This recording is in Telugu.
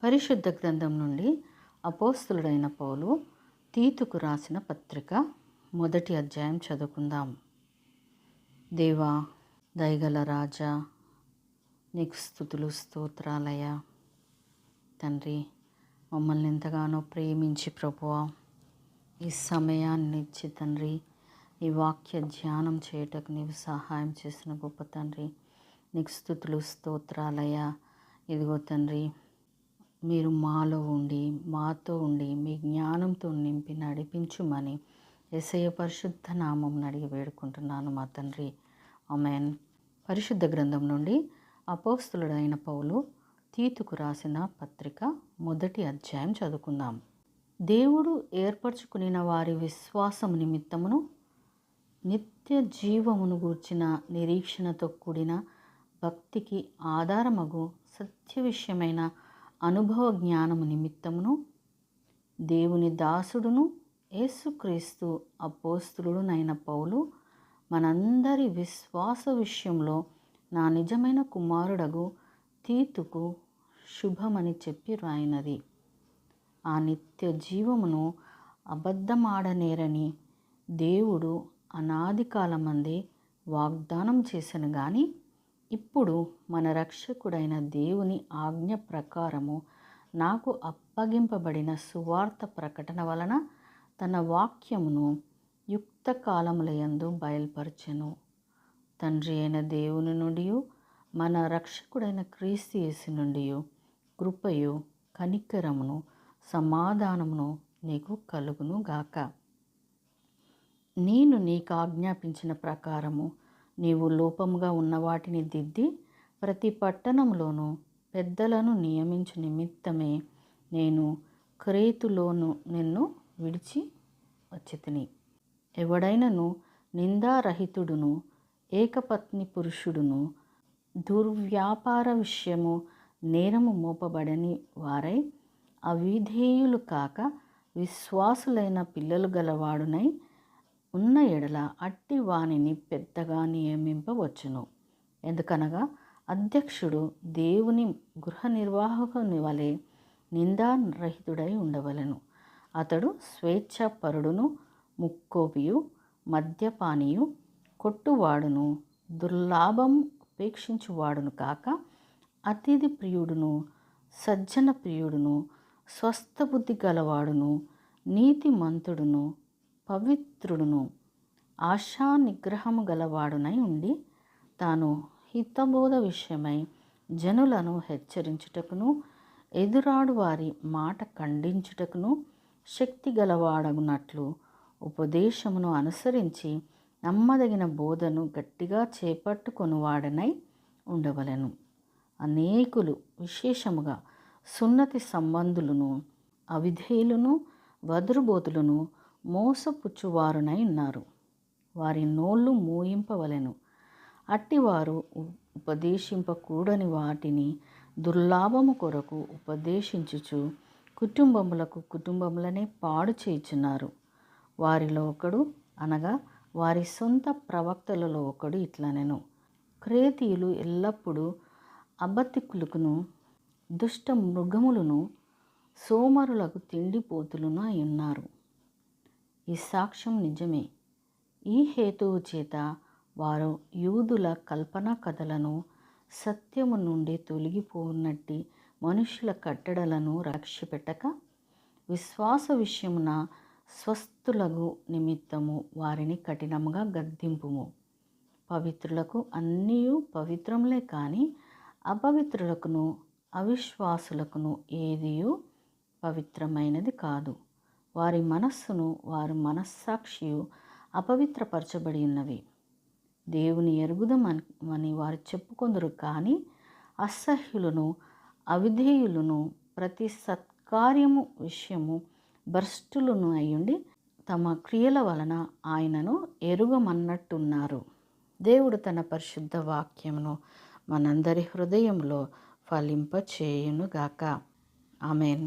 పరిశుద్ధ గ్రంథం నుండి అపోస్తలుడైన పౌలు తీతుకు రాసిన పత్రిక 1వ అధ్యాయం చదువుకుందాం. దేవా, దయగల రాజా, నీకు స్తుతులు స్తోత్రాలయ్యా. తండ్రి, మమ్మల్ని ఎంతగానో ప్రేమించి ప్రభువా ఈ సమయాన్ని ఇచ్చి తండ్రి ఈ వాక్య ధ్యానం చేయటకు నీవు సహాయం చేసిన గొప్ప తండ్రి, నీకు స్తుతులు స్తోత్రాలయ్యా. ఇదిగో తండ్రి, మీరు మాలో ఉండి మాతో ఉండి మీ జ్ఞానంతో నింపి నడిపించుమని యేసయ్య పరిశుద్ధ నామం అడిగి వేడుకుంటున్నాను మా తండ్రి. ఆమేన్. పరిశుద్ధ గ్రంథం నుండి అపోస్తలుడైన పౌలు తీతుకు రాసిన పత్రిక 1వ అధ్యాయం చదువుకుందాం. దేవుడు ఏర్పరచుకునిన వారి విశ్వాసము నిమిత్తమును నిత్య జీవమును గూర్చిన నిరీక్షణతో కూడిన భక్తికి ఆధారమగు సత్య విషయమైన అనుభవ జ్ఞానము నిమిత్తమును దేవుని దాసుడును యేసుక్రీస్తు అపోస్తలుడునైన పౌలు మనందరి విశ్వాస విషయంలో నా నిజమైన కుమారుడగు తీతుకు శుభమని చెప్పి రాయినది. ఆ నిత్య జీవమును అబద్ధమాడనేరని దేవుడు అనాది కాలమందే వాగ్దానం చేసెను గాని ఇప్పుడు మన రక్షకుడైన దేవుని ఆజ్ఞ ప్రకారము నాకు అప్పగింపబడిన సువార్త ప్రకటన వలన తన వాక్యమును యుక్త కాలములయందు బయలుపరచెను. తండ్రి అయిన దేవుని నుండి మన రక్షకుడైన క్రీస్తు యేసు నుండి కృపయు కనికరమును సమాధానమును నీకు కలుగును గాక. నేను నీకు ఆజ్ఞాపించిన ప్రకారము నీవు లోపముగా ఉన్న వాటిని దిద్ది ప్రతి పట్టణంలోనూ పెద్దలను నియమించు నిమిత్తమే నేను క్రేతులోను నిన్ను విడిచి వచ్చితిని. ఎవడైనను నిందారహితుడును ఏకపత్ని పురుషుడును దుర్వ్యాపార విషయము నేరము మోపబడని వారై అవిధేయులు కాక విశ్వాసులైన పిల్లలు గలవాడునై ఉన్న ఎడల అట్టి వానిని పెద్దగా నియమింపవచ్చును. ఎందుకనగా అధ్యక్షుడు దేవుని గృహ నిర్వాహకుని వలె నిందారహితుడై ఉండవలెను. అతడు స్వేచ్ఛాపరుడును ముక్కోపియు మద్యపానియు కొట్టువాడును దుర్లాభం ఉపేక్షించువాడును కాక అతిథి ప్రియుడును సజ్జన ప్రియుడును స్వస్థబుద్ధి గలవాడును నీతిమంతుడును పవిత్రుడును ఆశా నిగ్రహము గలవాడునై ఉండి తాను హితబోధ విషయమై జనులను హెచ్చరించుటకును ఎదురాడు వారి మాట ఖండించుటకును శక్తి గలవాడగునట్లు ఉపదేశమును అనుసరించి నమ్మదగిన బోధను గట్టిగా చేపట్టుకొనువాడనై ఉండవలెను. అనేకులు విశేషముగా సున్నతి సంబంధులను అవిధేయులను వదురుబోతులను మోసపుచ్చువారునై ఉన్నారు. వారి నోళ్ళు మూయింపవలెను. అట్టివారు ఉపదేశింపకూడని వాటిని దుర్లాభము కొరకు ఉపదేశించుచు కుటుంబములనే పాడు చేయుచున్నారు. వారిలో ఒకడు అనగా వారి సొంత ప్రవక్తలలో ఒకడు ఇట్లనెను, క్రేతీయులు ఎల్లప్పుడూ అబద్ధికులను దుష్ట మృగములను సోమరులకు తిండిపోతులను అయి ఉన్నారు. ఈ సాక్ష్యం నిజమే. ఈ హేతువు చేత వారు యూదుల కల్పనా కథలను సత్యము నుండి తొలగిపోనట్టి మనుషుల కట్టడలను రక్షపెట్టక విశ్వాస విషయమున స్వస్థులగు నిమిత్తము వారిని కఠినముగా గద్దింపుము. పవిత్రులకు అన్నీయు పవిత్రములే కానీ అపవిత్రులకును అవిశ్వాసులకును ఏదియు పవిత్రమైనది కాదు. వారి మనస్సును వారి మనస్సాక్షియు అపవిత్రపరచబడి ఉన్నవి. దేవుని ఎరుగుదమని వారు చెప్పుకొందురు కానీ అసహ్యులను అవిధేయులను ప్రతి సత్కార్యము విషయము భ్రష్టులను అయ్యుండి తమ క్రియల వలన ఆయనను ఎరుగమన్నట్టున్నారు. దేవుడు తన పరిశుద్ధ వాక్యమును మనందరి హృదయంలో ఫలింపచేయునుగాక. ఆమేన్.